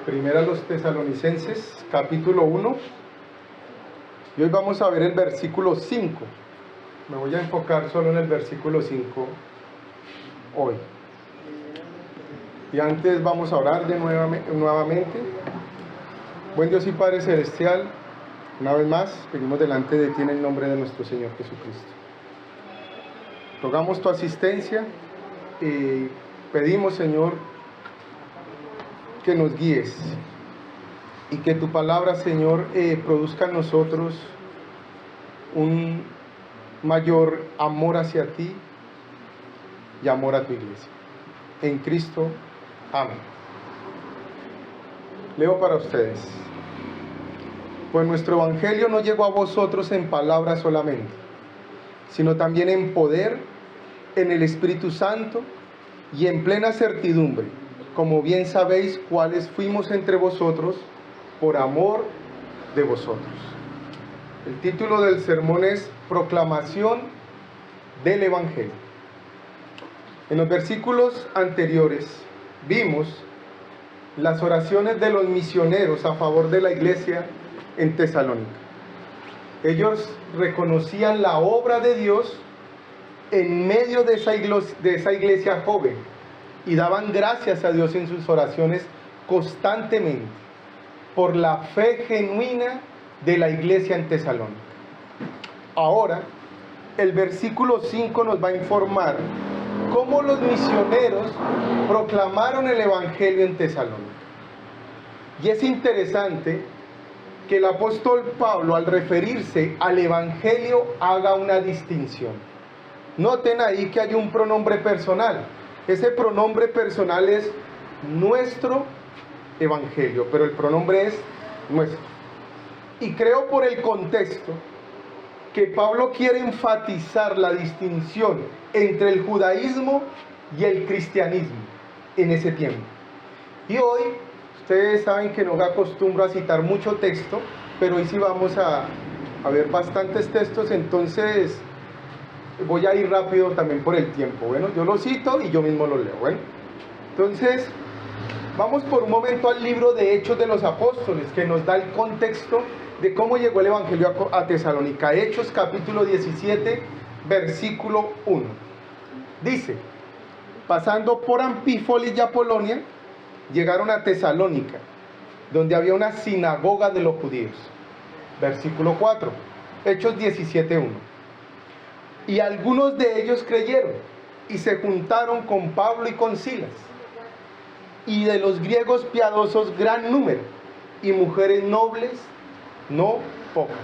Primera a los Tesalonicenses, capítulo 1, y hoy vamos a ver el versículo 5. Me voy a enfocar solo en el versículo 5 hoy. Y antes vamos a orar nuevamente. Buen Dios y Padre Celestial, una vez más venimos delante de ti en el nombre de nuestro Señor Jesucristo. Rogamos tu asistencia y pedimos, Señor, que nos guíes y que tu palabra, Señor, produzca en nosotros un mayor amor hacia ti y amor a tu iglesia. En Cristo, amén. Leo para ustedes. Pues nuestro evangelio no llegó a vosotros en palabras solamente, sino también en poder, en el Espíritu Santo y en plena certidumbre, como bien sabéis cuáles fuimos entre vosotros por amor de vosotros. El título del sermón es Proclamación del Evangelio. En los versículos anteriores vimos las oraciones de los misioneros a favor de la iglesia en Tesalónica. Ellos reconocían la obra de Dios en medio de esa iglesia joven y daban gracias a Dios en sus oraciones constantemente por la fe genuina de la iglesia en Tesalónica. Ahora, el versículo 5 nos va a informar cómo los misioneros proclamaron el evangelio en Tesalónica. Y es interesante que el apóstol Pablo, al referirse al evangelio, haga una distinción. Noten ahí que hay un pronombre personal. Ese pronombre personal es nuestro evangelio, pero el pronombre es nuestro. Y creo por el contexto que Pablo quiere enfatizar la distinción entre el judaísmo y el cristianismo en ese tiempo. Y hoy, ustedes saben que no acostumbro a citar mucho texto, pero hoy sí vamos a ver bastantes textos, entonces voy a ir rápido también por el tiempo. Bueno, yo lo cito y yo mismo lo leo. Bueno, entonces vamos por un momento al libro de Hechos de los Apóstoles, que nos da el contexto de cómo llegó el evangelio a Tesalónica. Hechos capítulo 17, versículo 1. Dice: pasando por Anfípolis y Apolonia, llegaron a Tesalónica, donde había una sinagoga de los judíos. Versículo 4, Hechos 17, 1. Y algunos de ellos creyeron y se juntaron con Pablo y con Silas, y de los griegos piadosos gran número, y mujeres nobles no pocas.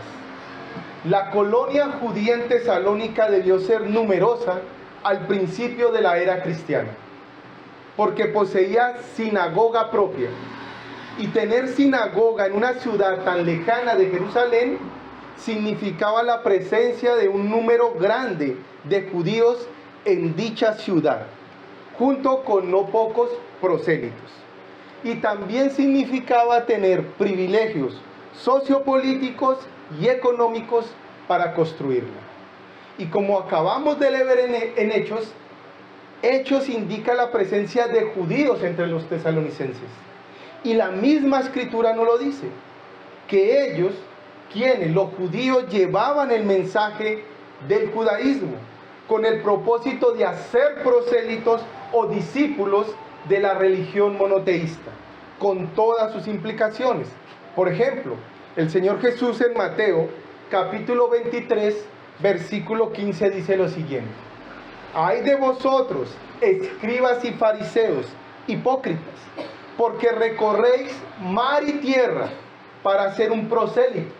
La colonia judía en Tesalónica debió ser numerosa al principio de la era cristiana, porque poseía sinagoga propia, y tener sinagoga en una ciudad tan lejana de Jerusalén significaba la presencia de un número grande de judíos en dicha ciudad, junto con no pocos prosélitos. Y también significaba tener privilegios sociopolíticos y económicos para construirla. Y como acabamos de leer en Hechos indica la presencia de judíos entre los tesalonicenses. Y la misma escritura nos lo dice, que ellos, los judíos, llevaban el mensaje del judaísmo con el propósito de hacer prosélitos o discípulos de la religión monoteísta, con todas sus implicaciones. Por ejemplo, el Señor Jesús en Mateo capítulo 23, versículo 15 dice lo siguiente: ay de vosotros, escribas y fariseos, hipócritas, porque recorréis mar y tierra para hacer un prosélito,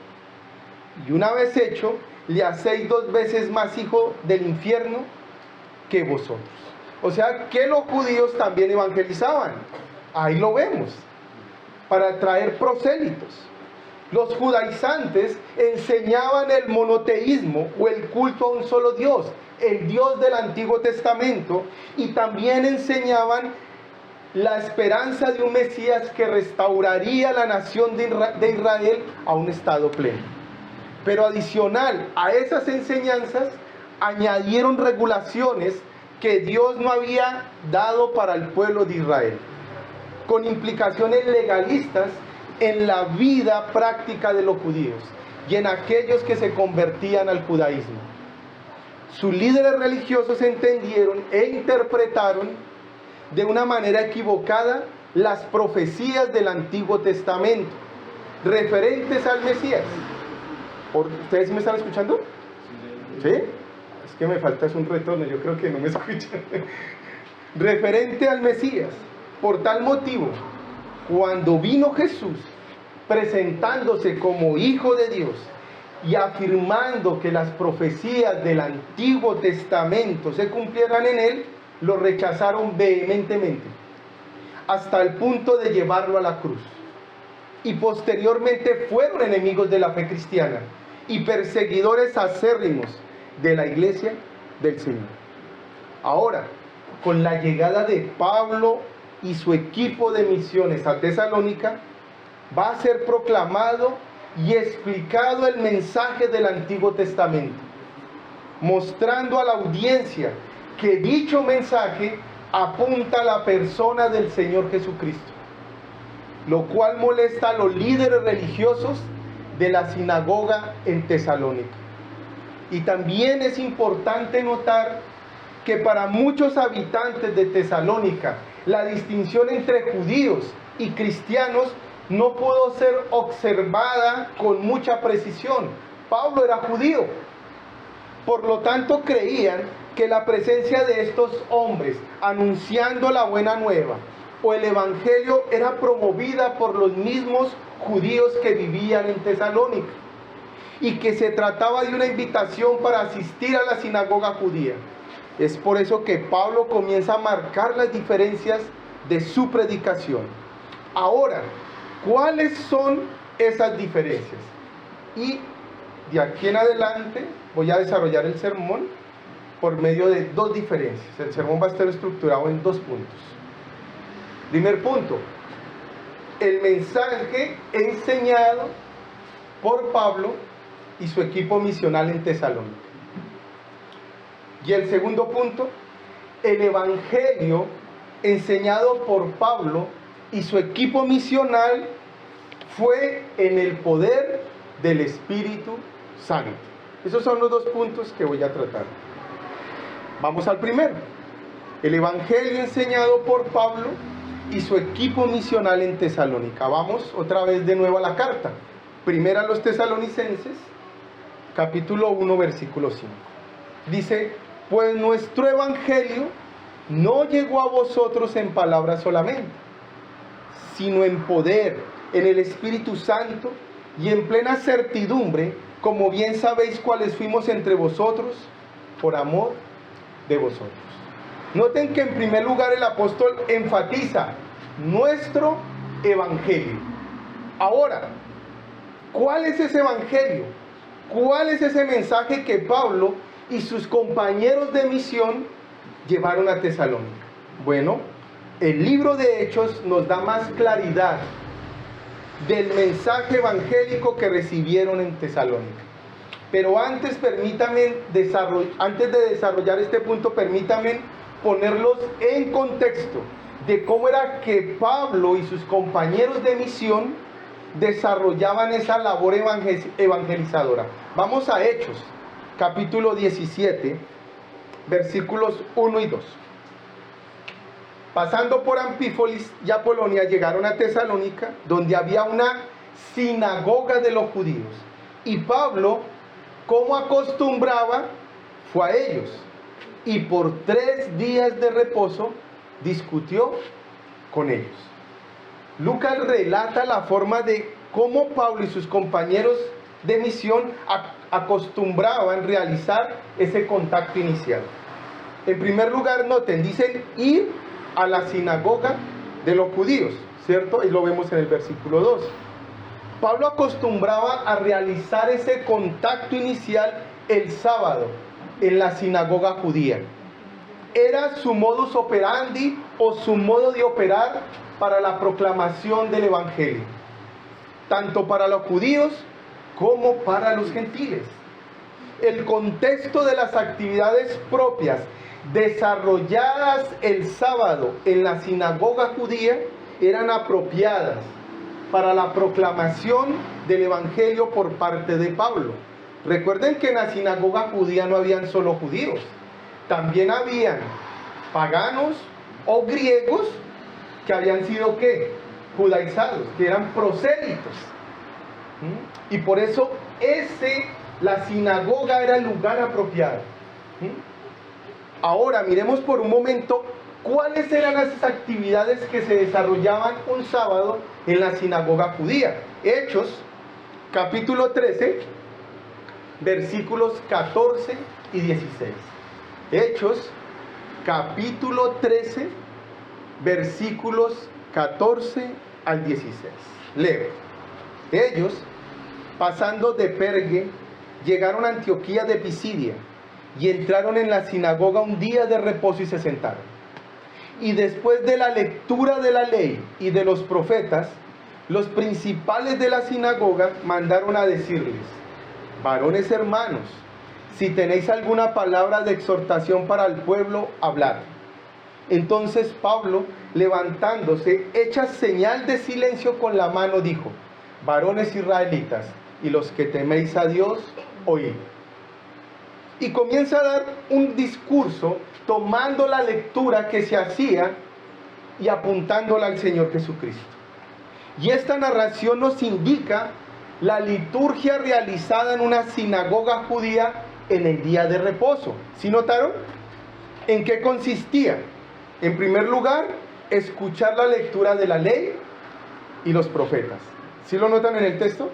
y una vez hecho, le hacéis 2 veces más hijo del infierno que vosotros. O sea, que los judíos también evangelizaban. Ahí lo vemos, para traer prosélitos. Los judaizantes enseñaban el monoteísmo o el culto a un solo Dios, el Dios del Antiguo Testamento, y también enseñaban la esperanza de un Mesías que restauraría la nación de Israel a un estado pleno. Pero adicional a esas enseñanzas, añadieron regulaciones que Dios no había dado para el pueblo de Israel, con implicaciones legalistas en la vida práctica de los judíos y en aquellos que se convertían al judaísmo. Sus líderes religiosos entendieron e interpretaron de una manera equivocada las profecías del Antiguo Testamento referentes al Mesías. ¿Ustedes me están escuchando? ¿Sí? Es que me falta un retorno, yo creo que no me escuchan. Referente al Mesías. Por tal motivo, cuando vino Jesús presentándose como Hijo de Dios y afirmando que las profecías del Antiguo Testamento se cumplieran en él, lo rechazaron vehementemente, hasta el punto de llevarlo a la cruz. Y posteriormente fueron enemigos de la fe cristiana y perseguidores acérrimos de la iglesia del Señor. Ahora, con la llegada de Pablo y su equipo de misiones a Tesalónica, va a ser proclamado y explicado el mensaje del Antiguo Testamento, mostrando a la audiencia que dicho mensaje apunta a la persona del Señor Jesucristo, lo cual molesta a los líderes religiosos de la sinagoga en Tesalónica. Y también es importante notar que para muchos habitantes de Tesalónica, la distinción entre judíos y cristianos no pudo ser observada con mucha precisión. Pablo era judío, por lo tanto creían que la presencia de estos hombres anunciando la buena nueva o el evangelio era promovida por los mismos judíos que vivían en Tesalónica y que se trataba de una invitación para asistir a la sinagoga judía. Es por eso que Pablo comienza a marcar las diferencias de su predicación. Ahora, ¿cuáles son esas diferencias? Y de aquí en adelante voy a desarrollar el sermón por medio de dos diferencias. El sermón va a estar estructurado en 2 puntos. Primer punto, el mensaje enseñado por Pablo y su equipo misional en Tesalónica. Y el segundo punto, el evangelio enseñado por Pablo y su equipo misional fue en el poder del Espíritu Santo. Esos son los 2 puntos que voy a tratar. Vamos al primero. El evangelio enseñado por Pablo y su equipo misional en Tesalónica. Vamos otra vez de nuevo a la carta. Primera a los Tesalonicenses, capítulo 1, versículo 5. Dice: pues nuestro evangelio no llegó a vosotros en palabras solamente, sino en poder, en el Espíritu Santo y en plena certidumbre, como bien sabéis cuáles fuimos entre vosotros, por amor de vosotros. Noten que en primer lugar el apóstol enfatiza nuestro evangelio. Ahora, ¿cuál es ese evangelio? ¿Cuál es ese mensaje que Pablo y sus compañeros de misión llevaron a Tesalónica? Bueno, el libro de Hechos nos da más claridad del mensaje evangélico que recibieron en Tesalónica. Pero antes de desarrollar este punto, permítanme ponerlos en contexto de cómo era que Pablo y sus compañeros de misión desarrollaban esa labor evangelizadora. Vamos a Hechos, capítulo 17, versículos 1 y 2. Pasando por Anfípolis y Apolonia, llegaron a Tesalónica, donde había una sinagoga de los judíos. Y Pablo, como acostumbraba, fue a ellos. Y por 3 días de reposo discutió con ellos. Lucas relata la forma de cómo Pablo y sus compañeros de misión acostumbraban realizar ese contacto inicial. En primer lugar, noten, dicen ir a la sinagoga de los judíos, ¿cierto? Y lo vemos en el versículo 2. Pablo acostumbraba a realizar ese contacto inicial el sábado en la sinagoga judía. Era su modus operandi o su modo de operar para la proclamación del evangelio, tanto para los judíos como para los gentiles. El contexto de las actividades propias desarrolladas el sábado en la sinagoga judía eran apropiadas para la proclamación del Evangelio por parte de Pablo. Recuerden que en la sinagoga judía no habían solo judíos, también habían paganos o griegos que habían sido ¿qué? Judaizados, que eran prosélitos. Y por eso la sinagoga era el lugar apropiado. Ahora miremos por un momento cuáles eran las actividades que se desarrollaban un sábado en la sinagoga judía. Hechos, capítulo 13, versículos 14 y 16. Hechos, capítulo 13, versículos 14 al 16. Leo. Ellos, pasando de Perge, llegaron a Antioquía de Pisidia y entraron en la sinagoga un día de reposo y se sentaron. Y después de la lectura de la ley y de los profetas, los principales de la sinagoga mandaron a decirles: varones hermanos, si tenéis alguna palabra de exhortación para el pueblo, hablad. Entonces Pablo, levantándose, hecha señal de silencio con la mano, dijo: varones israelitas, y los que teméis a Dios, oíd. Y comienza a dar un discurso tomando la lectura que se hacía y apuntándola al Señor Jesucristo. Y esta narración nos indica la liturgia realizada en una sinagoga judía en el día de reposo. ¿Sí notaron? ¿En qué consistía? En primer lugar, escuchar la lectura de la ley y los profetas. ¿Sí lo notan en el texto?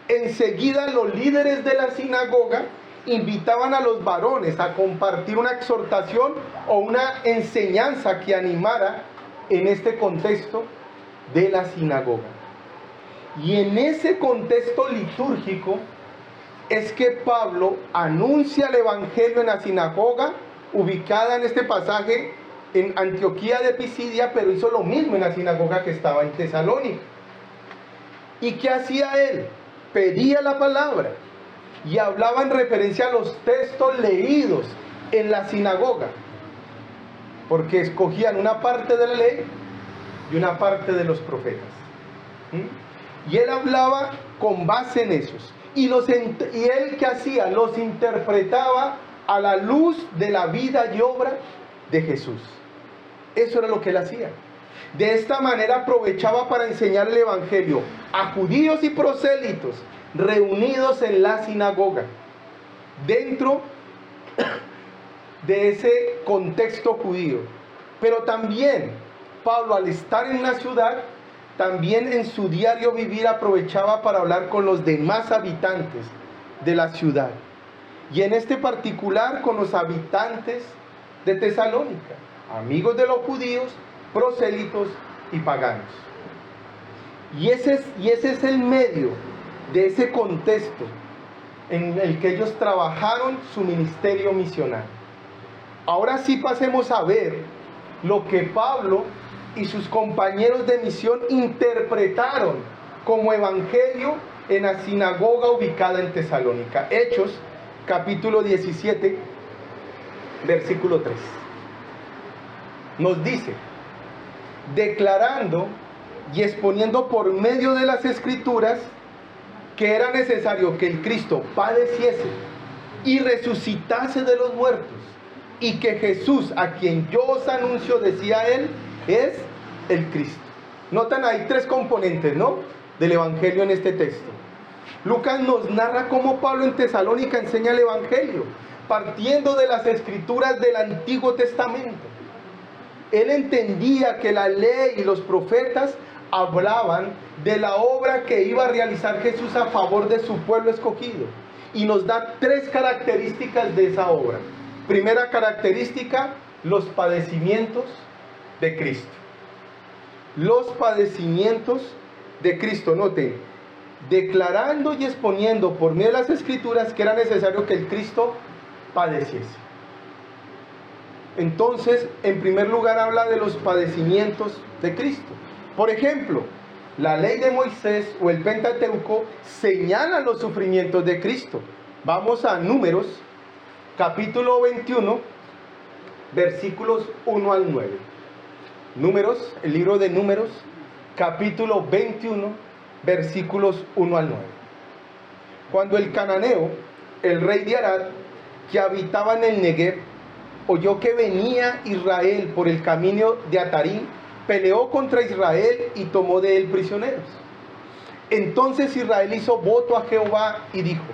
Enseguida los líderes de la sinagoga invitaban a los varones a compartir una exhortación o una enseñanza que animara en este contexto de la sinagoga. Y en ese contexto litúrgico es que Pablo anuncia el Evangelio en la sinagoga ubicada en este pasaje en Antioquía de Pisidia, pero hizo lo mismo en la sinagoga que estaba en Tesalónica. ¿Y qué hacía él? Pedía la palabra y hablaba en referencia a los textos leídos en la sinagoga, porque escogían una parte de la ley y una parte de los profetas. Y él hablaba con base en esos. Y él, ¿qué hacía? Los interpretaba a la luz de la vida y obra de Jesús. Eso era lo que él hacía. De esta manera aprovechaba para enseñar el Evangelio a judíos y prosélitos reunidos en la sinagoga, dentro de ese contexto judío. Pero también Pablo, al estar en la ciudad, también en su diario vivir aprovechaba para hablar con los demás habitantes de la ciudad, y en este particular con los habitantes de Tesalónica, amigos de los judíos, prosélitos y paganos. Y ese es el medio de ese contexto en el que ellos trabajaron su ministerio misional. Ahora sí pasemos a ver lo que Pablo y sus compañeros de misión interpretaron como evangelio en la sinagoga ubicada en Tesalónica. Hechos, capítulo 17, versículo 3. Nos dice: declarando y exponiendo por medio de las Escrituras que era necesario que el Cristo padeciese y resucitase de los muertos, y que Jesús, a quien yo os anuncio, decía él, es el Cristo. Notan, hay tres componentes, ¿no?, del Evangelio en este texto. Lucas nos narra cómo Pablo en Tesalónica enseña el Evangelio, partiendo de las Escrituras del Antiguo Testamento. Él entendía que la ley y los profetas hablaban de la obra que iba a realizar Jesús a favor de su pueblo escogido, y nos da tres características de esa obra. Primera característica: los padecimientos de Cristo. Los padecimientos de Cristo. Noten: declarando y exponiendo por medio de las Escrituras que era necesario que el Cristo padeciese. Entonces, en primer lugar, habla de los padecimientos de Cristo. Por ejemplo, la ley de Moisés o el Pentateuco señalan los sufrimientos de Cristo. Vamos a Números, capítulo 21, versículos 1 al 9. Números, el libro de Números, capítulo 21, versículos 1 al 9. Cuando el cananeo, el rey de Arad, que habitaba en el Negev, oyó que venía Israel por el camino de Atarim, peleó contra Israel y tomó de él prisioneros. Entonces Israel hizo voto a Jehová y dijo: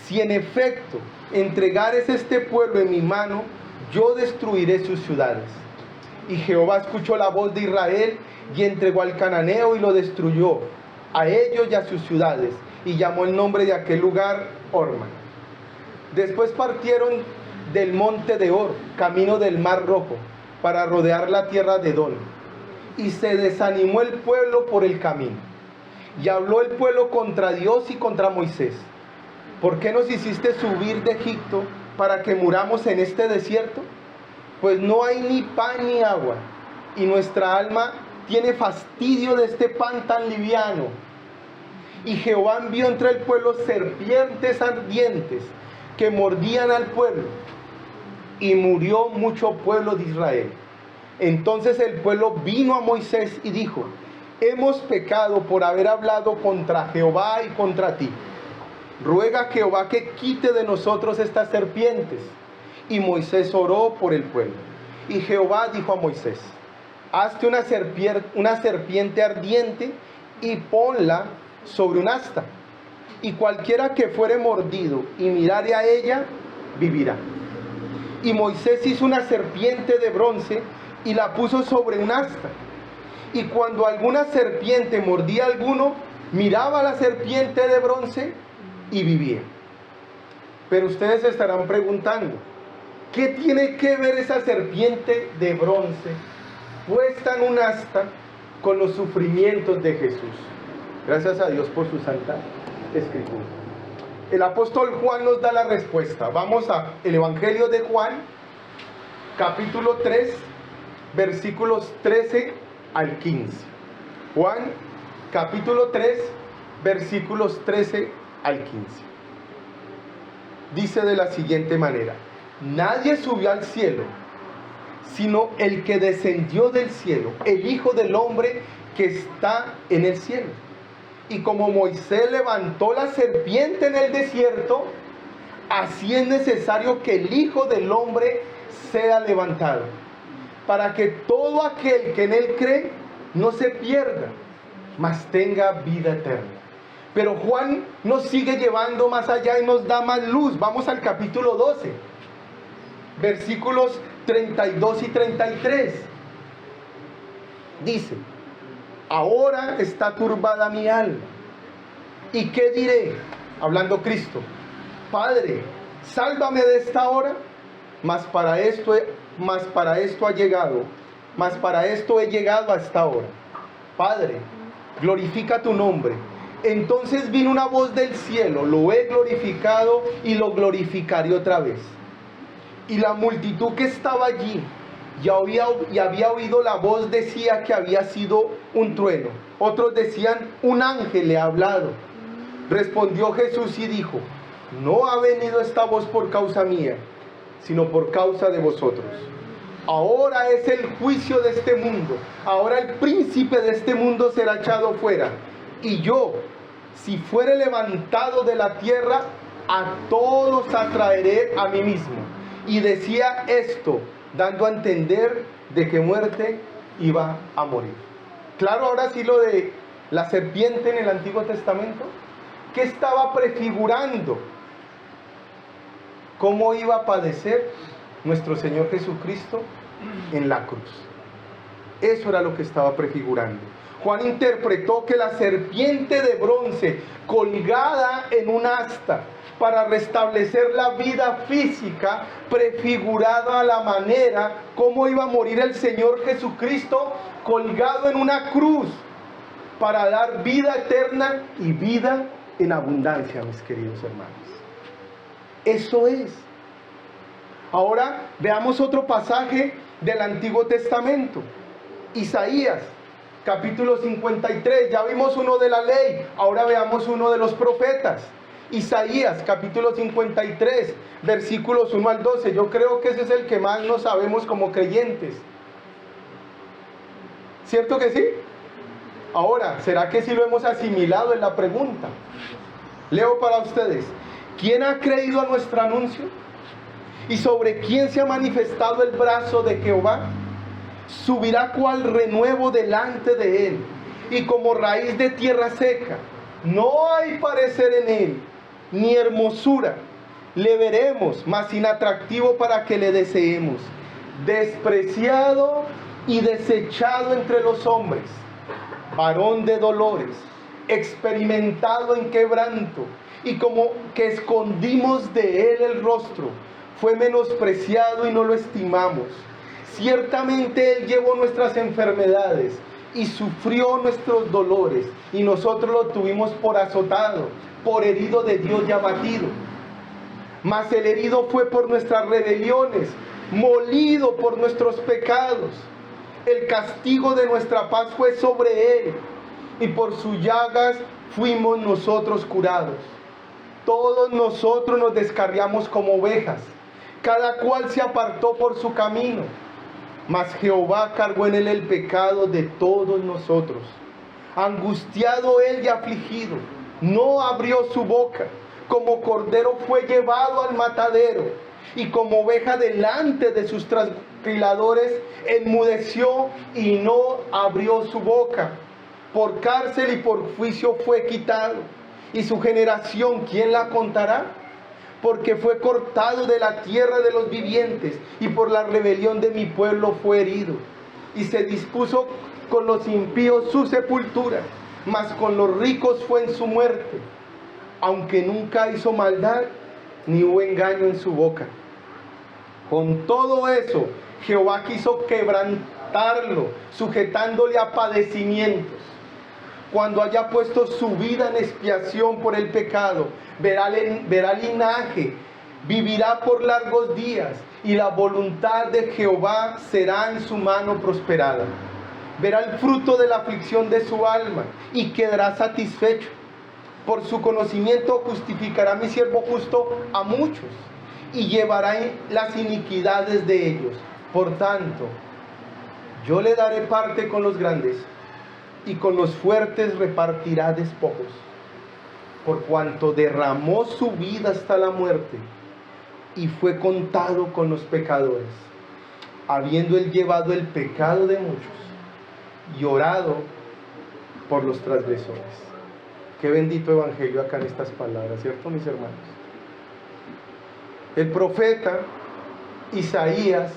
si en efecto entregares este pueblo en mi mano, yo destruiré sus ciudades. Y Jehová escuchó la voz de Israel y entregó al cananeo y lo destruyó, a ellos y a sus ciudades, y llamó el nombre de aquel lugar Horma. Después partieron del monte de Hor, camino del mar Rojo, para rodear la tierra de Edom. Y se desanimó el pueblo por el camino. Y habló el pueblo contra Dios y contra Moisés: ¿por qué nos hiciste subir de Egipto para que muramos en este desierto? Pues no hay ni pan ni agua, y nuestra alma tiene fastidio de este pan tan liviano. Y Jehová envió entre el pueblo serpientes ardientes que mordían al pueblo, y murió mucho pueblo de Israel. Entonces el pueblo vino a Moisés y dijo: hemos pecado por haber hablado contra Jehová y contra ti. Ruega a Jehová que quite de nosotros estas serpientes. Y Moisés oró por el pueblo. Y Jehová dijo a Moisés: hazte una serpiente ardiente y ponla sobre un asta, y cualquiera que fuere mordido y mirare a ella, vivirá. Y Moisés hizo una serpiente de bronce y la puso sobre un asta. Y cuando alguna serpiente mordía a alguno, miraba a la serpiente de bronce y vivía. Pero ustedes se estarán preguntando: ¿qué tiene que ver esa serpiente de bronce puesta en un asta con los sufrimientos de Jesús? Gracias a Dios por su santa escritura. El apóstol Juan nos da la respuesta. Vamos al Evangelio de Juan, capítulo 3, versículos 13 al 15. Juan, capítulo 3, versículos 13 al 15. Dice de la siguiente manera: nadie subió al cielo, sino el que descendió del cielo, el Hijo del Hombre que está en el cielo. Y como Moisés levantó la serpiente en el desierto, así es necesario que el Hijo del Hombre sea levantado, para que todo aquel que en él cree no se pierda, mas tenga vida eterna. Pero Juan nos sigue llevando más allá y nos da más luz. Vamos al capítulo 12, versículos 32 y 33. Dice: ahora está turbada mi alma. ¿Y qué diré? Hablando Cristo: Padre, sálvame de esta hora. Mas para esto he llegado a esta hora. Padre, glorifica tu nombre. Entonces vino una voz del cielo: lo he glorificado y lo glorificaré otra vez. Y la multitud que estaba allí y había oído la voz decía que había sido un trueno. Otros decían: un ángel le ha hablado. Respondió Jesús y dijo: no ha venido esta voz por causa mía, sino por causa de vosotros. Ahora es el juicio de este mundo. Ahora el príncipe de este mundo será echado fuera. Y yo, si fuere levantado de la tierra, a todos atraeré a mí mismo. Y decía esto, dando a entender de qué muerte iba a morir. Claro, ahora sí lo de la serpiente en el Antiguo Testamento, ¿qué estaba prefigurando? ¿Cómo iba a padecer nuestro Señor Jesucristo en la cruz? Eso era lo que estaba prefigurando. Juan interpretó que la serpiente de bronce colgada en un asta para restablecer la vida física, prefigurada a la manera como iba a morir el Señor Jesucristo colgado en una cruz para dar vida eterna y vida en abundancia, mis queridos hermanos. Eso es. Ahora veamos otro pasaje del Antiguo Testamento. Isaías, capítulo 53. Ya vimos uno de la ley, ahora veamos uno de los profetas. Isaías, capítulo 53, versículos 1 al 12. Yo creo que ese es el que más nos sabemos como creyentes. ¿Cierto que sí? Ahora, ¿será que sí lo hemos asimilado? Es la pregunta. Leo para ustedes. ¿Quién ha creído a nuestro anuncio? ¿Y sobre quién se ha manifestado el brazo de Jehová? Subirá cual renuevo delante de él, y como raíz de tierra seca. No hay parecer en él, ni hermosura. Le veremos, mas inatractivo para que le deseemos. Despreciado y desechado entre los hombres, varón de dolores, experimentado en quebranto, y como que escondimos de él el rostro. Fue menospreciado y no lo estimamos. Ciertamente él llevó nuestras enfermedades y sufrió nuestros dolores, y nosotros lo tuvimos por azotado, por herido de Dios y abatido. Mas el herido fue por nuestras rebeliones, molido por nuestros pecados. El castigo de nuestra paz fue sobre él, y por sus llagas fuimos nosotros curados. Todos nosotros nos descarriamos como ovejas, cada cual se apartó por su camino, mas Jehová cargó en él el pecado de todos nosotros. Angustiado él y afligido, no abrió su boca. Como cordero fue llevado al matadero, y como oveja delante de sus trasquiladores enmudeció y no abrió su boca. Por cárcel y por juicio fue quitado. Y su generación, ¿quién la contará? Porque fue cortado de la tierra de los vivientes, y por la rebelión de mi pueblo fue herido. Y se dispuso con los impíos su sepultura, mas con los ricos fue en su muerte, aunque nunca hizo maldad, ni hubo engaño en su boca. Con todo eso, Jehová quiso quebrantarlo, sujetándole a padecimientos. Cuando haya puesto su vida en expiación por el pecado, verá linaje, vivirá por largos días, y la voluntad de Jehová será en su mano prosperada. Verá el fruto de la aflicción de su alma, y quedará satisfecho. Por su conocimiento justificará mi siervo justo a muchos, y llevará las iniquidades de ellos. Por tanto, yo le daré parte con los grandes, y con los fuertes repartirá despojos. Por cuanto derramó su vida hasta la muerte, y fue contado con los pecadores, habiendo él llevado el pecado de muchos, y orado por los transgresores. Qué bendito evangelio acá en estas palabras, ¿cierto, mis hermanos? El profeta Isaías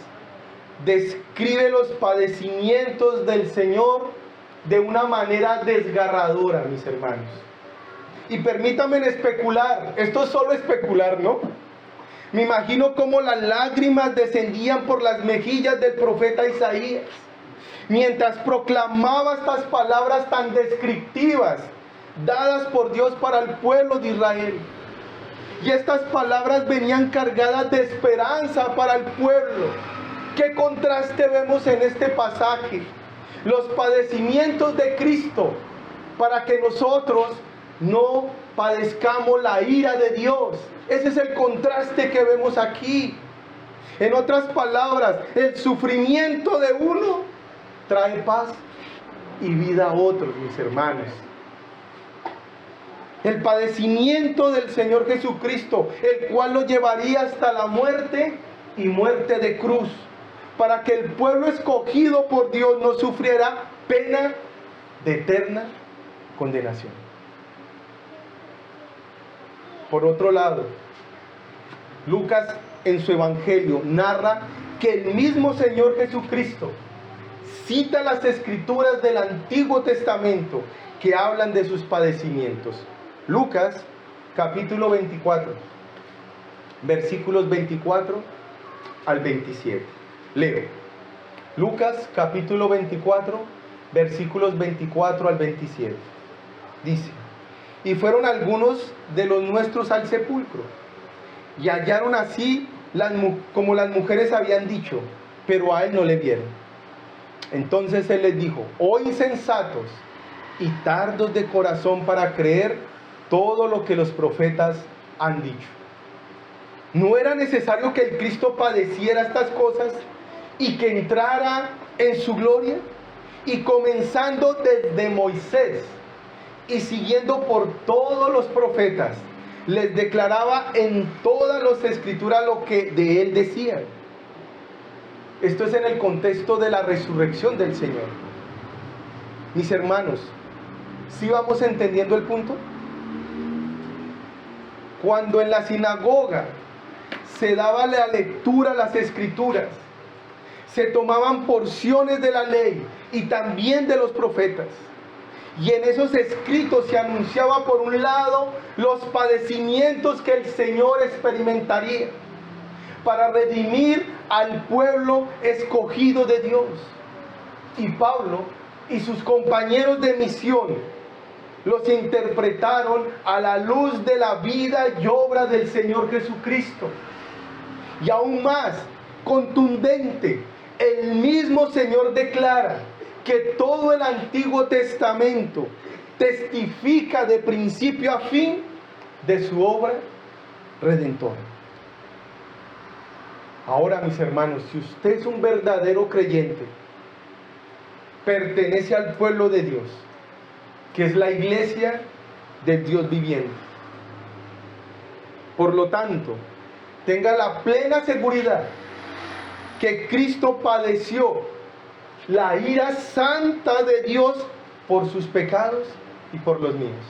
describe los padecimientos del Señor de una manera desgarradora, mis hermanos. Y permítanme especular, esto es solo especular, ¿no? Me imagino cómo las lágrimas descendían por las mejillas del profeta Isaías, mientras proclamaba estas palabras tan descriptivas, dadas por Dios para el pueblo de Israel. Y estas palabras venían cargadas de esperanza para el pueblo. ¿Qué contraste vemos en este pasaje? Los padecimientos de Cristo, para que nosotros no padezcamos la ira de Dios. Ese es el contraste que vemos aquí. En otras palabras, el sufrimiento de uno trae paz y vida a otros, mis hermanos. El padecimiento del Señor Jesucristo, el cual lo llevaría hasta la muerte y muerte de cruz, para que el pueblo escogido por Dios no sufriera pena de eterna condenación. Por otro lado, Lucas en su evangelio narra que el mismo Señor Jesucristo cita las escrituras del Antiguo Testamento que hablan de sus padecimientos. Lucas capítulo 24, versículos 24 al 27. Leo. Lucas capítulo 24, versículos 24 al 27. Dice: y fueron algunos de los nuestros al sepulcro, y hallaron así como las mujeres habían dicho, pero a él no le vieron. Entonces él les dijo: oh insensatos y tardos de corazón para creer todo lo que los profetas han dicho. ¿No era necesario que el Cristo padeciera estas cosas y que entrara en su gloria? y comenzando desde Moisés y siguiendo por todos los profetas, les declaraba en todas las escrituras lo que de él decían. Esto es en el contexto de la resurrección del Señor. Mis hermanos, ¿sí vamos entendiendo el punto? Cuando en la sinagoga se daba la lectura a las escrituras, se tomaban porciones de la ley y también de los profetas. Y en esos escritos se anunciaba por un lado los padecimientos que el Señor experimentaría para redimir al pueblo escogido de Dios. Y Pablo y sus compañeros de misión los interpretaron a la luz de la vida y obra del Señor Jesucristo. Y aún más contundente, el mismo Señor declara que todo el Antiguo Testamento testifica de principio a fin de su obra redentora. Ahora, mis hermanos, si usted es un verdadero creyente, pertenece al pueblo de Dios, que es la iglesia del Dios viviente. Por lo tanto, tenga la plena seguridad que Cristo padeció la ira santa de Dios por sus pecados y por los míos.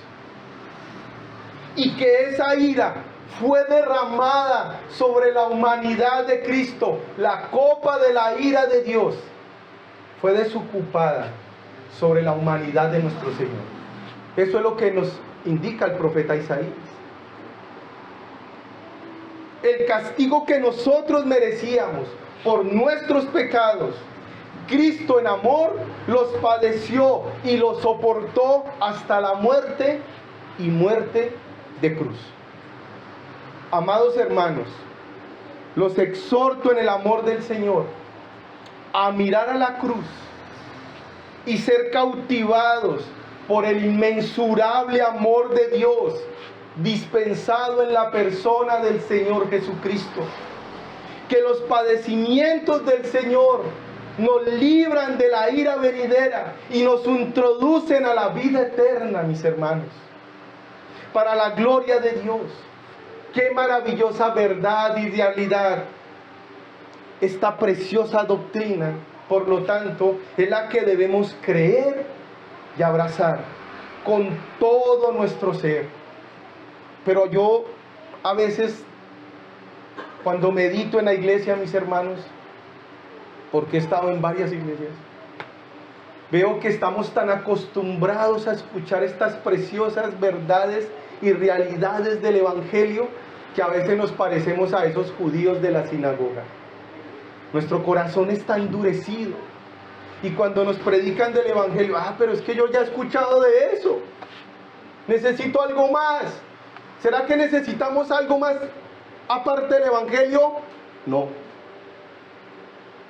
Y que esa ira fue derramada sobre la humanidad de Cristo. La copa de la ira de Dios fue desocupada sobre la humanidad de nuestro Señor. Eso es lo que nos indica el profeta Isaías. El castigo que nosotros merecíamos por nuestros pecados, Cristo en amor los padeció y los soportó hasta la muerte y muerte de cruz. Amados hermanos, los exhorto en el amor del Señor a mirar a la cruz y ser cautivados por el inmensurable amor de Dios dispensado en la persona del Señor Jesucristo. Que los padecimientos del Señor nos libran de la ira venidera y nos introducen a la vida eterna, mis hermanos, para la gloria de Dios. Qué maravillosa verdad y realidad. Esta preciosa doctrina, por lo tanto, es la que debemos creer y abrazar con todo nuestro ser. Pero yo a veces, cuando medito en la iglesia, mis hermanos, porque he estado en varias iglesias, veo que estamos tan acostumbrados a escuchar estas preciosas verdades y realidades del Evangelio que a veces nos parecemos a esos judíos de la sinagoga. Nuestro corazón está endurecido. Y cuando nos predican del Evangelio, pero es que yo ya he escuchado de eso. Necesito algo más. ¿Será que necesitamos algo más aparte del Evangelio? No.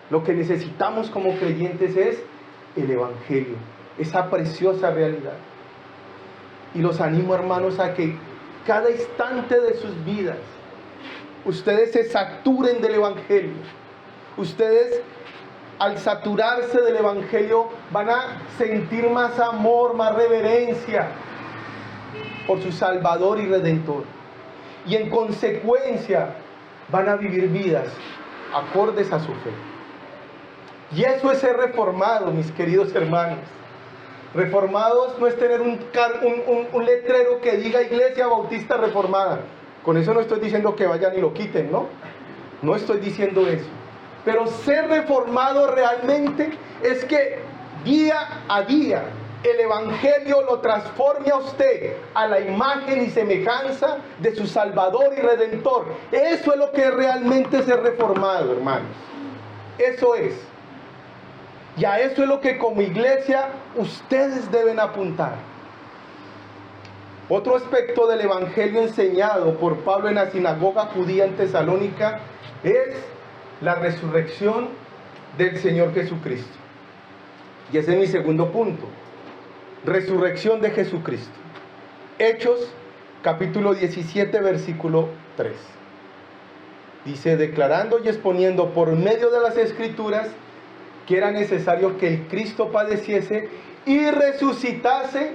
Lo que necesitamos como creyentes es el Evangelio, esa preciosa realidad. Y los animo, hermanos, a que cada instante de sus vidas ustedes se saturen del Evangelio. Ustedes, al saturarse del Evangelio, van a sentir más amor, más reverencia por su Salvador y Redentor. Y en consecuencia van a vivir vidas acordes a su fe. Y eso es ser reformado, mis queridos hermanos. Reformados no es tener un letrero que diga Iglesia Bautista Reformada. Con eso no estoy diciendo que vayan y lo quiten, ¿no? No estoy diciendo eso. Pero ser reformado realmente es que día a día el Evangelio lo transforme a usted a la imagen y semejanza de su Salvador y Redentor. Eso es lo que realmente es ser reformado, hermanos. Eso es. Y a eso es lo que como iglesia ustedes deben apuntar. Otro aspecto del Evangelio enseñado por Pablo en la sinagoga judía en Tesalónica es la resurrección del Señor Jesucristo. Y ese es mi segundo punto. Resurrección de Jesucristo. Hechos capítulo 17 versículo 3. Dice: declarando y exponiendo por medio de las Escrituras que era necesario que el Cristo padeciese y resucitase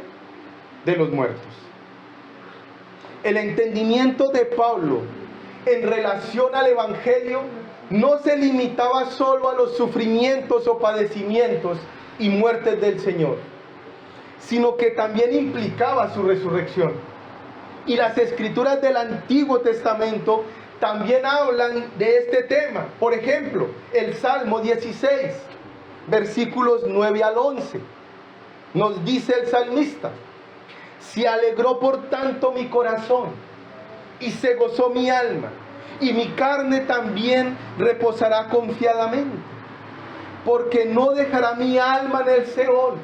de los muertos. El entendimiento de Pablo en relación al Evangelio no se limitaba solo a los sufrimientos o padecimientos y muertes del Señor, sino que también implicaba su resurrección. Y las escrituras del Antiguo Testamento también hablan de este tema. Por ejemplo, el Salmo 16, versículos 9 al 11, nos dice el salmista: se alegró por tanto mi corazón, y se gozó mi alma, y mi carne también reposará confiadamente, porque no dejará mi alma en el Seol,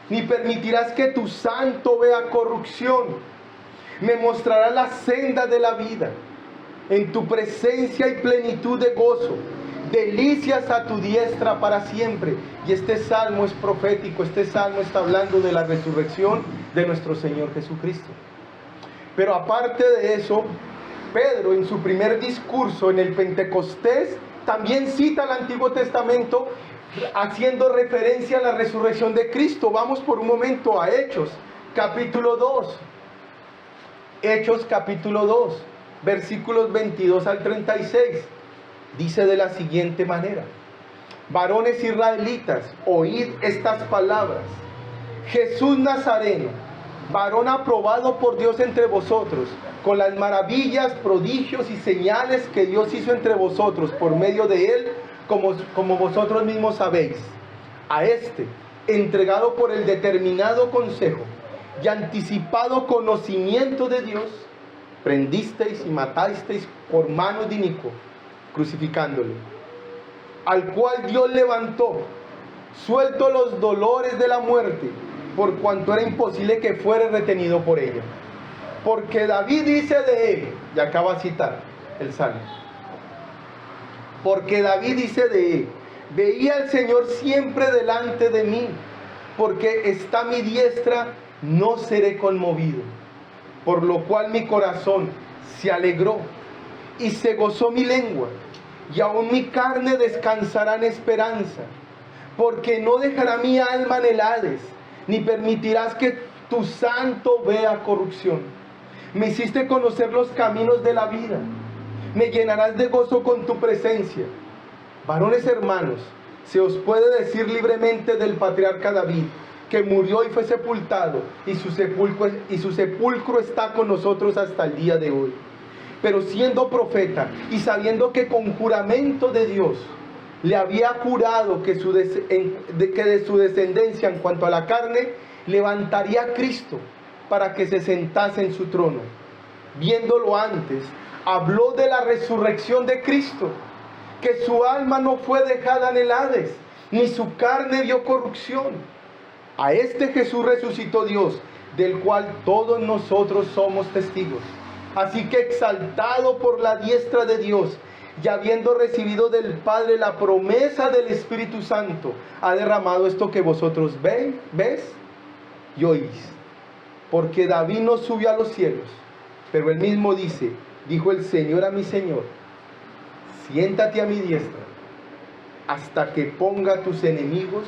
ni permitirás que tu santo vea corrupción. Me mostrarás la senda de la vida, en tu presencia y plenitud de gozo, delicias a tu diestra para siempre. Y este salmo es profético, este salmo está hablando de la resurrección de nuestro Señor Jesucristo. Pero aparte de eso, Pedro en su primer discurso en el Pentecostés también cita el Antiguo Testamento haciendo referencia a la resurrección de Cristo. Vamos por un momento a Hechos, capítulo 2. Hechos, capítulo 2, versículos 22 al 36. Dice de la siguiente manera: varones israelitas, oíd estas palabras. Jesús Nazareno, varón aprobado por Dios entre vosotros, con las maravillas, prodigios y señales que Dios hizo entre vosotros por medio de él, como vosotros mismos sabéis. A este, entregado por el determinado consejo y anticipado conocimiento de Dios, prendisteis y matasteis por manos de inicuo, crucificándole, al cual Dios levantó, suelto los dolores de la muerte, por cuanto era imposible que fuera retenido por ella. Porque David dice de él, y acaba de citar el Salmo, porque David dice de él: veía al Señor siempre delante de mí, porque está a mi diestra, no seré conmovido. Por lo cual mi corazón se alegró y se gozó mi lengua, y aún mi carne descansará en esperanza, porque no dejará mi alma en el Hades, ni permitirás que tu santo vea corrupción. Me hiciste conocer los caminos de la vida, me llenarás de gozo con tu presencia. Varones hermanos, se os puede decir libremente del patriarca David, que murió y fue sepultado, y su sepulcro está con nosotros hasta el día de hoy. Pero siendo profeta y sabiendo que con juramento de Dios le había jurado que de su descendencia en cuanto a la carne levantaría a Cristo para que se sentase en su trono, viéndolo antes, habló de la resurrección de Cristo, que su alma no fue dejada en el Hades, ni su carne vio corrupción. A este Jesús resucitó Dios, del cual todos nosotros somos testigos. Así que exaltado por la diestra de Dios, y habiendo recibido del Padre la promesa del Espíritu Santo, ha derramado esto que vosotros ves y oís. Porque David no subió a los cielos, pero él mismo dijo el Señor a mi Señor: siéntate a mi diestra, hasta que ponga a tus enemigos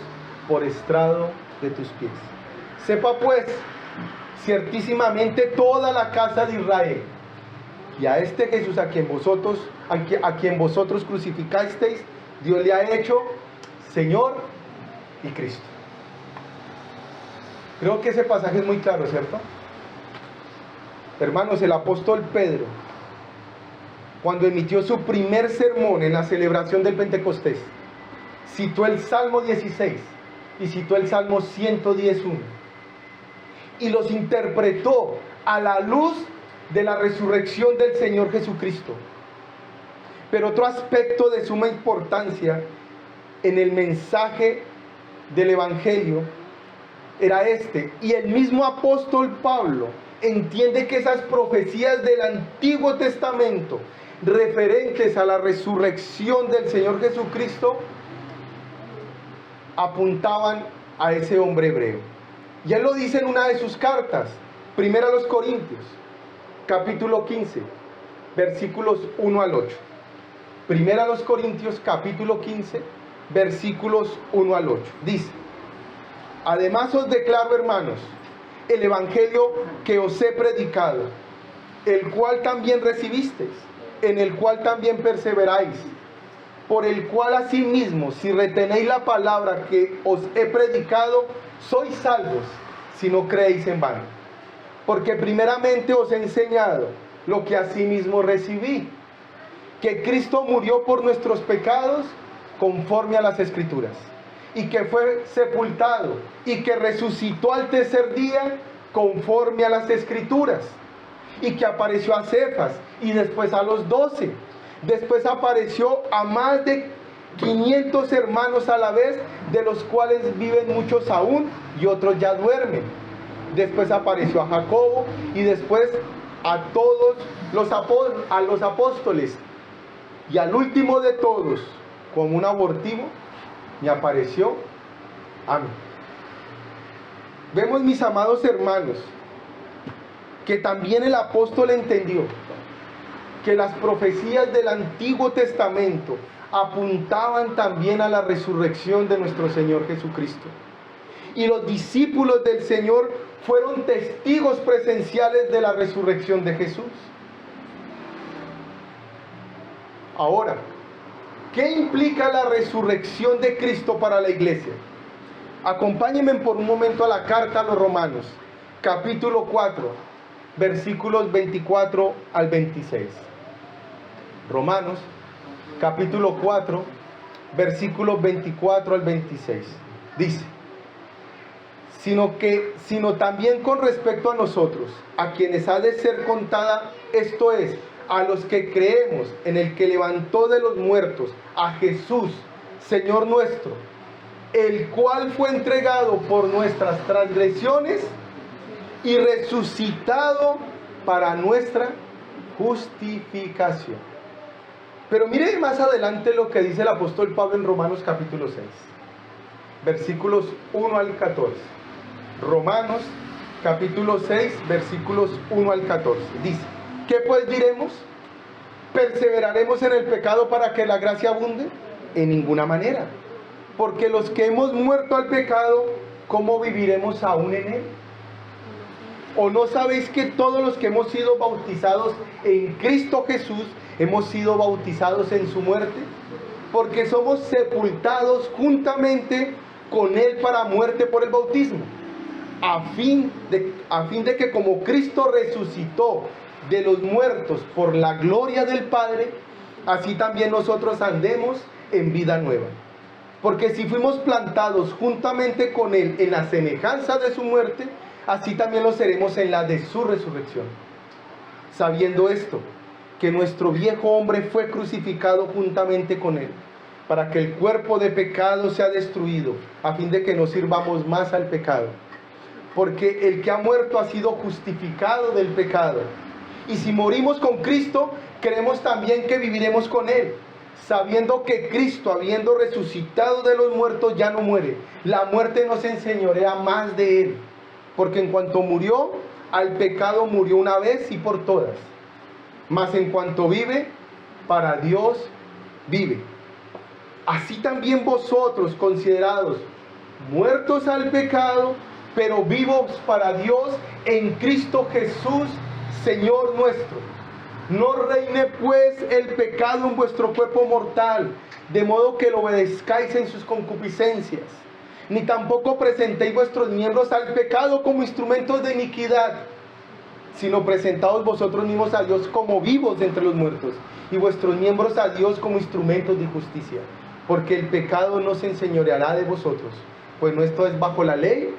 por estrado de tus pies. Sepa pues ciertísimamente toda la casa de Israel, y a este Jesús a quien vosotros crucificasteis, Dios le ha hecho Señor y Cristo. Creo que ese pasaje es muy claro, ¿cierto? Hermanos, el apóstol Pedro, cuando emitió su primer sermón en la celebración del Pentecostés, citó el Salmo 16 y citó el Salmo 111 y los interpretó a la luz de la resurrección del Señor Jesucristo. Pero otro aspecto de suma importancia en el mensaje del Evangelio era este, y el mismo apóstol Pablo entiende que esas profecías del Antiguo Testamento referentes a la resurrección del Señor Jesucristo apuntaban a ese hombre hebreo. Y él lo dice en una de sus cartas, primera a los Corintios, capítulo 15, versículos 1 al 8. Primera a los Corintios, capítulo 15, versículos 1 al 8. Dice: además os declaro, hermanos, el evangelio que os he predicado, el cual también recibisteis, en el cual también perseveráis, por el cual asimismo, si retenéis la palabra que os he predicado, sois salvos, si no creéis en vano. Porque primeramente os he enseñado lo que asimismo recibí, que Cristo murió por nuestros pecados conforme a las Escrituras, y que fue sepultado, y que resucitó al tercer día conforme a las Escrituras, y que apareció a Cefas, y después a los 12. Después apareció a más de 500 hermanos a la vez, de los cuales viven muchos aún, y otros ya duermen. Después apareció a Jacobo, y después a todos los apóstoles, y al último de todos, como un abortivo, me apareció a mí. Vemos, mis amados hermanos, que también el apóstol entendió que las profecías del Antiguo Testamento apuntaban también a la resurrección de nuestro Señor Jesucristo. Y los discípulos del Señor fueron testigos presenciales de la resurrección de Jesús. Ahora, ¿qué implica la resurrección de Cristo para la iglesia? Acompáñenme por un momento a la carta a los Romanos, capítulo 4, versículos 24 al 26. Romanos, capítulo 4, versículos 24 al 26. Dice: sino también con respecto a nosotros, a quienes ha de ser contada, esto es, a los que creemos en el que levantó de los muertos a Jesús, Señor nuestro, el cual fue entregado por nuestras transgresiones y resucitado para nuestra justificación. Pero mire más adelante lo que dice el apóstol Pablo en Romanos capítulo 6, versículos 1 al 14. Romanos capítulo 6, versículos 1 al 14. Dice: ¿qué pues diremos? ¿Perseveraremos en el pecado para que la gracia abunde? En ninguna manera. Porque los que hemos muerto al pecado, ¿cómo viviremos aún en él? ¿O no sabéis que todos los que hemos sido bautizados en Cristo Jesús, hemos sido bautizados en su muerte? Porque somos sepultados juntamente con él para muerte por el bautismo, a fin de que como Cristo resucitó de los muertos por la gloria del Padre, así también nosotros andemos en vida nueva. Porque si fuimos plantados juntamente con él en la semejanza de su muerte, así también lo seremos en la de su resurrección. Sabiendo esto, que nuestro viejo hombre fue crucificado juntamente con él, para que el cuerpo de pecado sea destruido, a fin de que no sirvamos más al pecado. Porque el que ha muerto ha sido justificado del pecado. Y si morimos con Cristo, creemos también que viviremos con él, sabiendo que Cristo, habiendo resucitado de los muertos, ya no muere. La muerte no se enseñorea más de él, porque en cuanto murió, al pecado murió una vez y por todas. Mas en cuanto vive, para Dios vive. Así también vosotros, considerados muertos al pecado, pero vivos para Dios en Cristo Jesús, Señor nuestro. No reine pues el pecado en vuestro cuerpo mortal, de modo que lo obedezcáis en sus concupiscencias, ni tampoco presentéis vuestros miembros al pecado como instrumentos de iniquidad, sino presentaos vosotros mismos a Dios como vivos de entre los muertos, y vuestros miembros a Dios como instrumentos de justicia. Porque el pecado no se enseñoreará de vosotros, pues no esto es bajo la ley,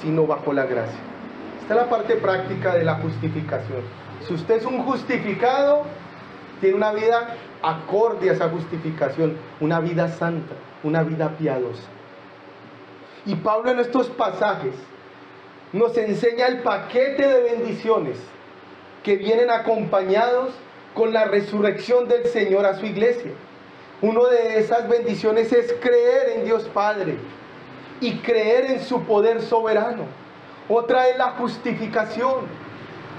sino bajo la gracia. Esta es la parte práctica de la justificación. Si usted es un justificado, tiene una vida acorde a esa justificación, una vida santa, una vida piadosa. Y Pablo en estos pasajes nos enseña el paquete de bendiciones que vienen acompañados con la resurrección del Señor a su iglesia. Una de esas bendiciones es creer en Dios Padre y creer en su poder soberano. Otra es la justificación.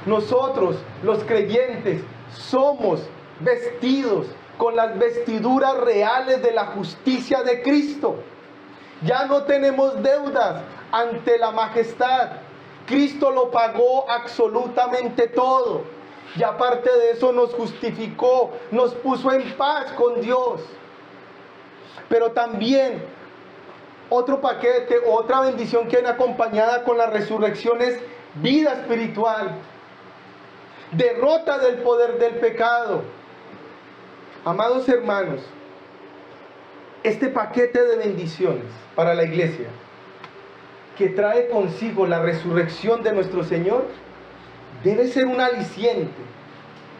Nosotros, los creyentes, somos vestidos con las vestiduras reales de la justicia de Cristo. Ya no tenemos deudas ante la majestad. Cristo lo pagó absolutamente todo. Y aparte de eso nos justificó, nos puso en paz con Dios. Pero también otro paquete, otra bendición que viene acompañada con la resurrección es vida espiritual, derrota del poder del pecado. Amados hermanos, este paquete de bendiciones para la iglesia que trae consigo la resurrección de nuestro Señor debe ser un aliciente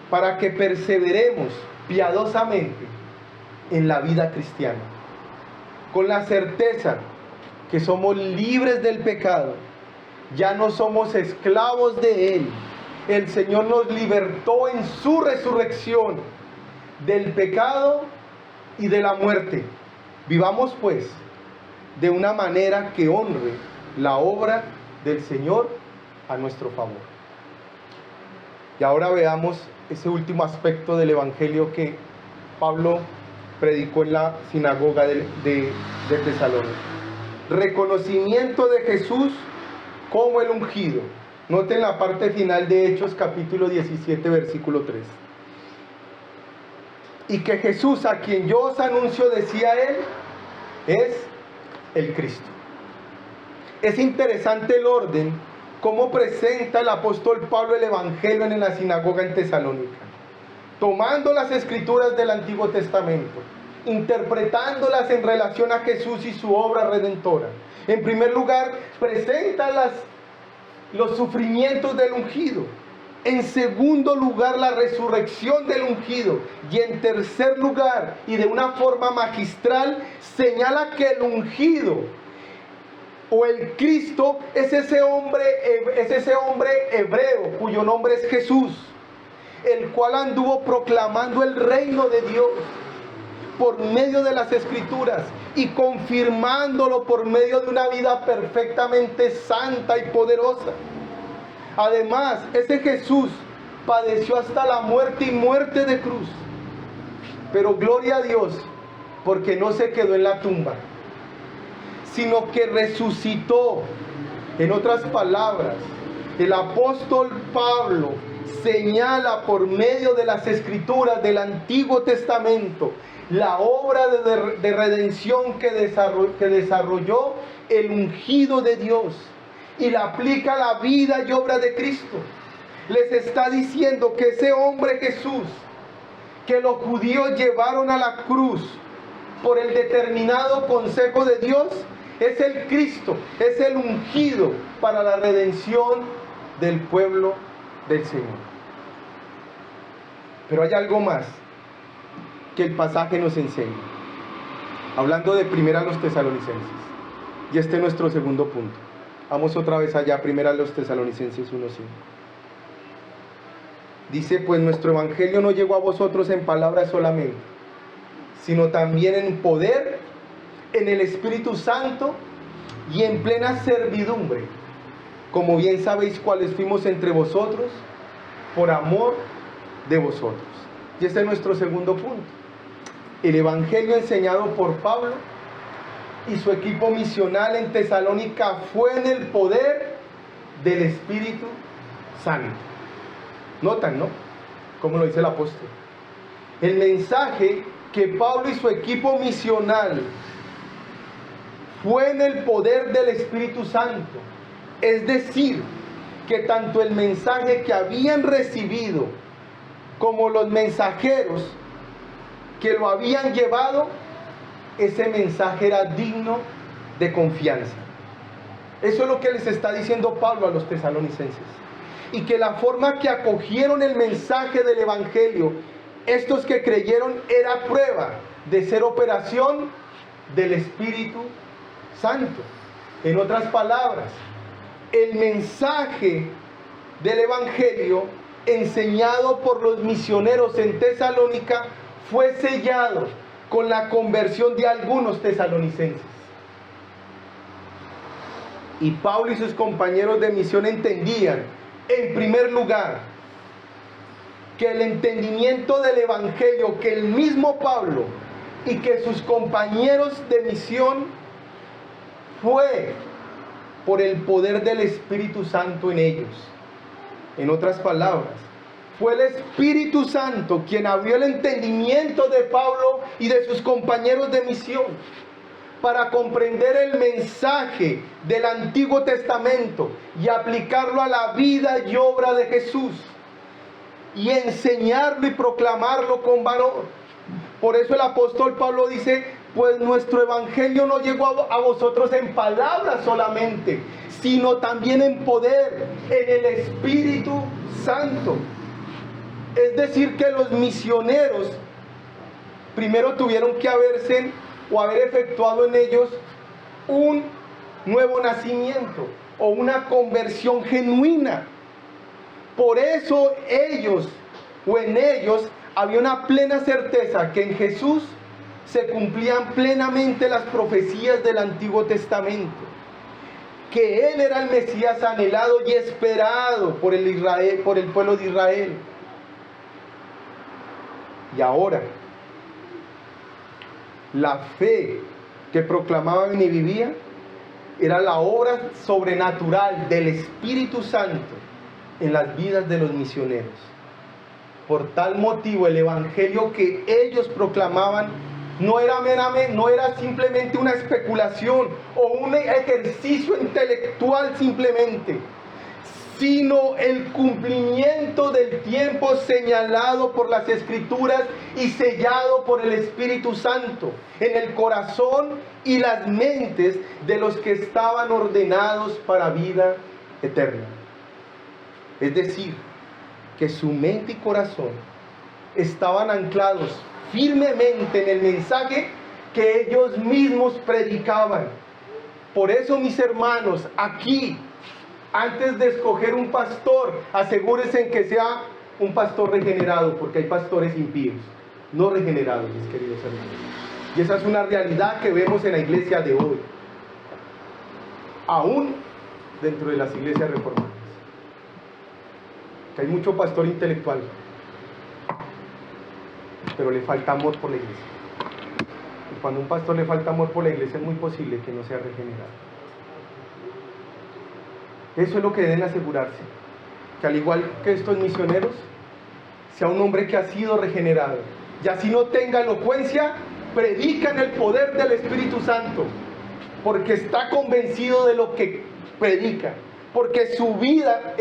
para que perseveremos piadosamente en la vida cristiana, con la certeza que somos libres del pecado, ya no somos esclavos de él. El Señor nos libertó en su resurrección del pecado y de la muerte. Vivamos pues de una manera que honre la obra del Señor a nuestro favor. Y ahora veamos ese último aspecto del Evangelio que Pablo predicó en la sinagoga de Tesalónica. Reconocimiento de Jesús como el ungido. Noten la parte final de Hechos capítulo 17 versículo 3. Y que Jesús, a quien yo os anuncio, decía él, es el Cristo. Es interesante el orden, cómo presenta el apóstol Pablo el Evangelio en la sinagoga en Tesalónica, tomando las escrituras del Antiguo Testamento, interpretándolas en relación a Jesús y su obra redentora. En primer lugar, presenta los sufrimientos del ungido. En segundo lugar, la resurrección del ungido. Y en tercer lugar, y de una forma magistral, señala que el ungido o el Cristo es ese hombre hebreo cuyo nombre es Jesús, el cual anduvo proclamando el reino de Dios por medio de las Escrituras y confirmándolo por medio de una vida perfectamente santa y poderosa. Además, ese Jesús padeció hasta la muerte y muerte de cruz. Pero gloria a Dios, porque no se quedó en la tumba, sino que resucitó. En otras palabras, el apóstol Pablo señala por medio de las Escrituras del Antiguo Testamento la obra de redención que desarrolló el ungido de Dios, y la aplica a la vida y obra de Cristo. Les está diciendo que ese hombre Jesús, que los judíos llevaron a la cruz por el determinado consejo de Dios, es el Cristo, es el ungido para la redención del pueblo del Señor. Pero hay algo más que el pasaje nos enseña, hablando de primera a los tesalonicenses, y este es nuestro segundo punto. Vamos otra vez allá, primera a los tesalonicenses 1:5. Dice, pues nuestro evangelio no llegó a vosotros en palabras solamente, sino también en poder, en el Espíritu Santo y en plena servidumbre, como bien sabéis cuáles fuimos entre vosotros, por amor de vosotros. Y este es nuestro segundo punto. El evangelio enseñado por Pablo y su equipo misional en Tesalónica fue en el poder del Espíritu Santo. Notan, ¿no? Como lo dice el apóstol. El mensaje que Pablo y su equipo misional fue en el poder del Espíritu Santo. Es decir, que tanto el mensaje que habían recibido como los mensajeros que lo habían llevado, ese mensaje era digno de confianza. Eso es lo que les está diciendo Pablo a los tesalonicenses. Y que la forma que acogieron el mensaje del evangelio, estos que creyeron, era prueba de ser operación del Espíritu Santo. En otras palabras, el mensaje del evangelio enseñado por los misioneros en Tesalónica fue sellado con la conversión de algunos tesalonicenses. Y Pablo y sus compañeros de misión entendían, en primer lugar, que el entendimiento del Evangelio, que el mismo Pablo y que sus compañeros de misión fue por el poder del Espíritu Santo en ellos. En otras palabras, fue el Espíritu Santo quien abrió el entendimiento de Pablo y de sus compañeros de misión para comprender el mensaje del Antiguo Testamento y aplicarlo a la vida y obra de Jesús y enseñarlo y proclamarlo con valor. Por eso el apóstol Pablo dice: pues nuestro evangelio no llegó a vosotros en palabras solamente, sino también en poder, en el Espíritu Santo. Es decir, que los misioneros primero tuvieron que haber efectuado en ellos un nuevo nacimiento o una conversión genuina. Por eso en ellos había una plena certeza que en Jesús se cumplían plenamente las profecías del Antiguo Testamento, que Él era el Mesías anhelado y esperado por el pueblo de Israel. Y ahora, la fe que proclamaban y vivían era la obra sobrenatural del Espíritu Santo en las vidas de los misioneros. Por tal motivo, el evangelio que ellos proclamaban no era simplemente una especulación o un ejercicio intelectual simplemente, sino el cumplimiento del tiempo señalado por las Escrituras y sellado por el Espíritu Santo en el corazón y las mentes de los que estaban ordenados para vida eterna. Es decir, que su mente y corazón estaban anclados firmemente en el mensaje que ellos mismos predicaban. Por eso, mis hermanos, aquí, antes de escoger un pastor, asegúrense en que sea un pastor regenerado, porque hay pastores impíos, no regenerados, mis queridos hermanos. Y esa es una realidad que vemos en la iglesia de hoy, aún dentro de las iglesias reformadas, que hay mucho pastor intelectual, pero le falta amor por la iglesia. Y cuando a un pastor le falta amor por la iglesia, es muy posible que no sea regenerado. Eso es lo que deben asegurarse, que al igual que estos misioneros, sea un hombre que ha sido regenerado, y así no tenga elocuencia, predica en el poder del Espíritu Santo, porque está convencido de lo que predica, porque su vida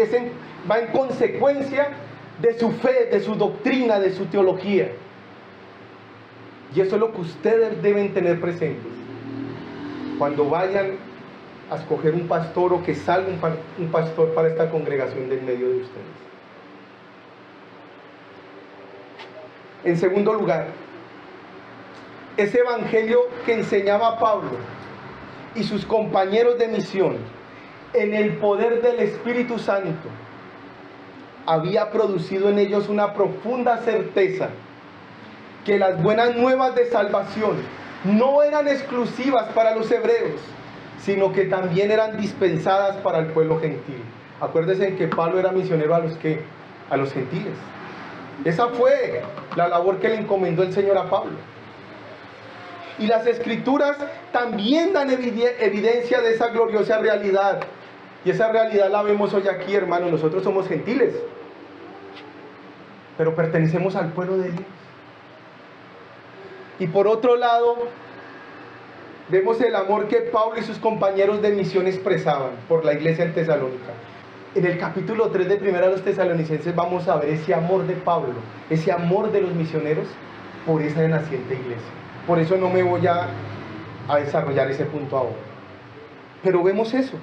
va en consecuencia de su fe, de su doctrina, de su teología. Y eso es lo que ustedes deben tener presentes cuando vayan a escoger un pastor o que salga un pastor para esta congregación del medio de ustedes. En segundo lugar, ese evangelio que enseñaba Pablo y sus compañeros de misión en el poder del Espíritu Santo había producido en ellos una profunda certeza que las buenas nuevas de salvación no eran exclusivas para los hebreos, sino que también eran dispensadas para el pueblo gentil. Acuérdense que Pablo era misionero a los gentiles. Esa fue la labor que le encomendó el Señor a Pablo. Y las Escrituras también dan evidencia de esa gloriosa realidad. Y esa realidad la vemos hoy aquí, hermanos. Nosotros somos gentiles, pero pertenecemos al pueblo de Dios. Y por otro lado, vemos el amor que Pablo y sus compañeros de misión expresaban por la iglesia en Tesalónica. En el capítulo 3 de Primera de los Tesalonicenses vamos a ver ese amor de Pablo, ese amor de los misioneros por esa naciente iglesia. Por eso no me voy a desarrollar ese punto ahora. Pero vemos eso.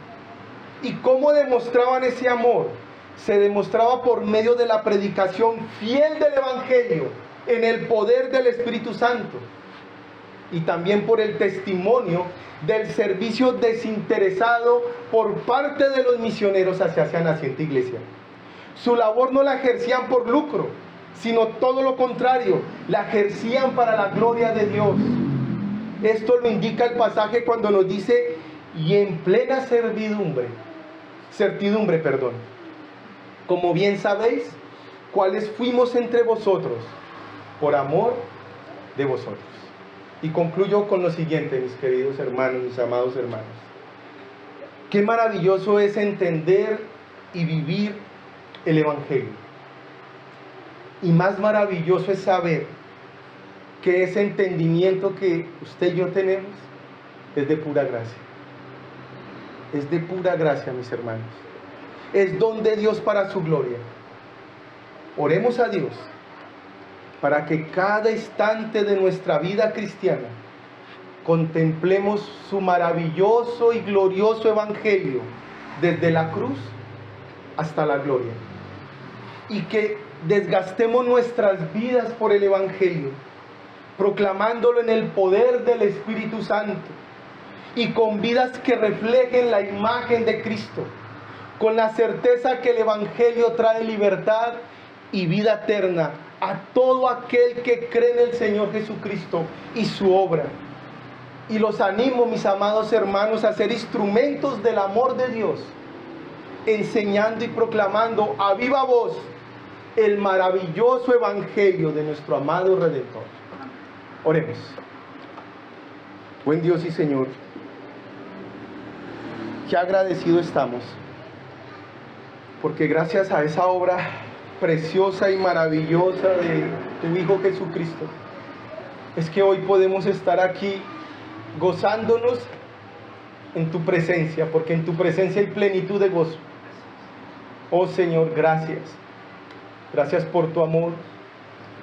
¿Y cómo demostraban ese amor? Se demostraba por medio de la predicación fiel del Evangelio en el poder del Espíritu Santo, y también por el testimonio del servicio desinteresado por parte de los misioneros hacia esa naciente iglesia. Su labor no la ejercían por lucro, sino todo lo contrario, la ejercían para la gloria de Dios. Esto lo indica el pasaje cuando nos dice: y en plena certidumbre, como bien sabéis, cuales fuimos entre vosotros, por amor de vosotros. Y concluyo con lo siguiente, mis queridos hermanos, mis amados hermanos. Qué maravilloso es entender y vivir el Evangelio. Y más maravilloso es saber que ese entendimiento que usted y yo tenemos es de pura gracia. Es de pura gracia, mis hermanos. Es don de Dios para su gloria. Oremos a Dios para que cada instante de nuestra vida cristiana contemplemos su maravilloso y glorioso Evangelio desde la cruz hasta la gloria. Y que desgastemos nuestras vidas por el Evangelio, proclamándolo en el poder del Espíritu Santo y con vidas que reflejen la imagen de Cristo, con la certeza que el Evangelio trae libertad y vida eterna a todo aquel que cree en el Señor Jesucristo y su obra. Y los animo, mis amados hermanos, a ser instrumentos del amor de Dios, enseñando y proclamando a viva voz el maravilloso Evangelio de nuestro amado Redentor. Oremos. Buen Dios y Señor, qué agradecido estamos, porque gracias a esa obra preciosa y maravillosa de tu Hijo Jesucristo, es que hoy podemos estar aquí gozándonos en tu presencia, porque en tu presencia hay plenitud de gozo. Oh Señor, gracias. Gracias por tu amor.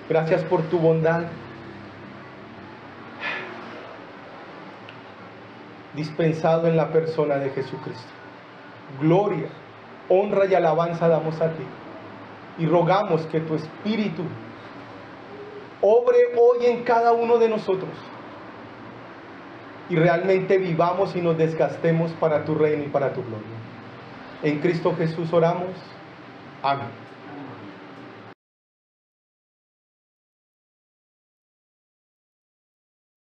Gracias por tu bondad. Dispensado en la persona de Jesucristo. Gloria, honra y alabanza damos a ti. Y rogamos que tu Espíritu obre hoy en cada uno de nosotros. Y realmente vivamos y nos desgastemos para tu reino y para tu gloria. En Cristo Jesús oramos. Amén.